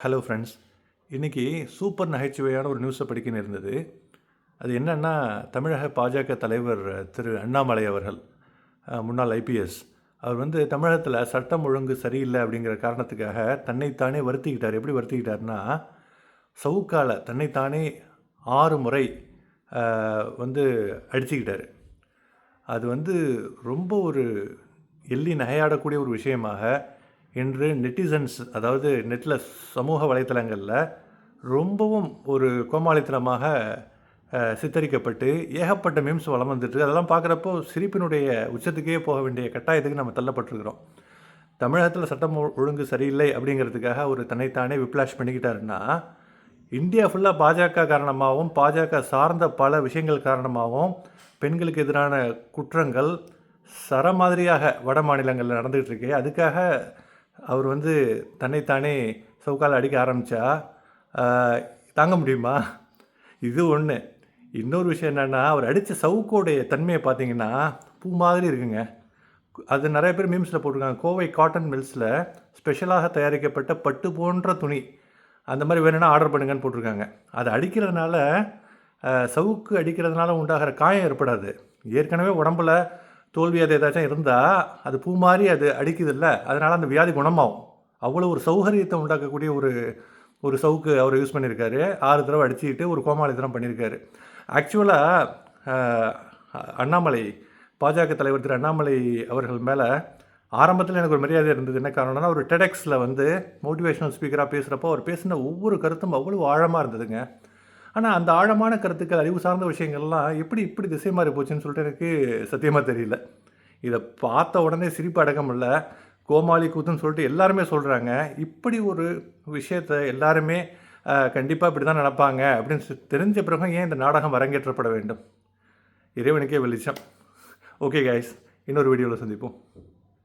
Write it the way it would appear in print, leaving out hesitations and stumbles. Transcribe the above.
Hello friends. இன்றைக்கி super நகைச்சுவையான ஒரு நியூஸை படிக்கணும் இருந்தது. அது என்னன்னா, தமிழக பாஜக தலைவர் திரு அண்ணாமலை அவர்கள், முன்னாள் ஐபிஎஸ், அவர் வந்து தமிழகத்தில் சட்டம் ஒழுங்கு சரியில்லை அப்படிங்கிற காரணத்துக்காக தன்னைத்தானே வருத்திக்கிட்டார். எப்படி வருத்திக்கிட்டார்னா, சவுக்கால தன்னைத்தானே 6 முறை வந்து அடிச்சுக்கிட்டார். அது வந்து ரொம்ப ஒரு எள்ளி நகையாடக்கூடிய ஒரு விஷயமாக இன்று நெட்டிசன்ஸ், அதாவது நெட்டில் சமூக வலைத்தளங்களில் ரொம்பவும் ஒரு கோமாளித்தனமாக சித்தரிக்கப்பட்டு ஏகப்பட்ட மீம்ஸ் வளம் வந்துட்டு, அதெல்லாம் பார்க்குறப்போ சிரிப்பினுடைய உச்சத்துக்கே போக வேண்டிய கட்டாயத்துக்கு நம்ம தள்ளப்பட்டிருக்கிறோம். தமிழகத்தில் சட்டம் ஒழுங்கு சரியில்லை அப்படிங்கிறதுக்காக ஒரு தன்னைத்தானே விப்ளாஷ் பண்ணிக்கிட்டாருன்னா, இந்தியா ஃபுல்லாக பாஜக காரணமாகவும் பாஜக சார்ந்த பல விஷயங்கள் காரணமாகவும் பெண்களுக்கு எதிரான குற்றங்கள் சரமாதிரியாக வட மாநிலங்களில் நடந்துகிட்டு இருக்கு. அதுக்காக அவர் வந்து தன்னைத்தானே சவுக்கால் அடிக்க ஆரம்பித்தா தாங்க முடியுமா? இது ஒன்று. இன்னொரு விஷயம் என்னென்னா, அவர் அடித்த சவுக்கோடைய தன்மையை பார்த்தீங்கன்னா பூ மாதிரி இருக்குங்க. அது நிறைய பேர் மீம்ஸில் போட்டிருக்காங்க. கோவை காட்டன் மில்ஸில் ஸ்பெஷலாக தயாரிக்கப்பட்ட பட்டு போன்ற துணி, அந்த மாதிரி வேணும்னா ஆர்டர் பண்ணுங்கன்னு போட்டிருக்காங்க. அதை அடிக்கிறதுனால, சவுக்கு அடிக்கிறதுனால உண்டாகிற காயம் ஏற்படாது. ஏற்கனவே உடம்புல தோல்வி அது ஏதாச்சும் இருந்தால் அது பூ மாதிரி அது அடிக்குதில்ல, அதனால் அந்த வியாதி குணமாகும். அவ்வளோ ஒரு சௌகரியத்தை உண்டாக்கக்கூடிய ஒரு சவுக்கு அவர் யூஸ் பண்ணியிருக்காரு. 6 தடவை அடிச்சுக்கிட்டு ஒரு கோமாளித்தனம் பண்ணியிருக்காரு. ஆக்சுவலாக அண்ணாமலை, பாஜக தலைவர் திரு அண்ணாமலை அவர்கள் மேலே ஆரம்பத்தில் எனக்கு ஒரு மரியாதை இருந்தது. என்ன காரணம்னா, ஒரு டெடெக்ஸில் வந்து மோட்டிவேஷனல் ஸ்பீக்கராக பேசுகிறப்போ அவர் பேசின ஒவ்வொரு கருத்தும் அவ்வளோ ஆழமாக இருந்ததுங்க. ஆனால் அந்த ஆழமான கருத்துக்கள், அறிவு சார்ந்த விஷயங்கள்லாம் எப்படி இப்படி திசை மாறி போச்சுன்னு சொல்லிட்டு எனக்கு சத்தியமாக தெரியல. இதை பார்த்த உடனே சிரிப்பு அடக்க முடியல. கோமாளி கூத்துன்னு சொல்லிட்டு எல்லாருமே சொல்கிறாங்க. இப்படி ஒரு விஷயத்தை எல்லாருமே கண்டிப்பாக இப்படி தான் நடப்பாங்க அப்படின்னு தெரிஞ்ச பிறகு ஏன் இந்த நாடகம் அரங்கேற்றப்பட வேண்டும்? இறைவனுக்கே வெளிச்சம். ஓகே கைஸ், இன்னொரு வீடியோவில் சந்திப்போம்.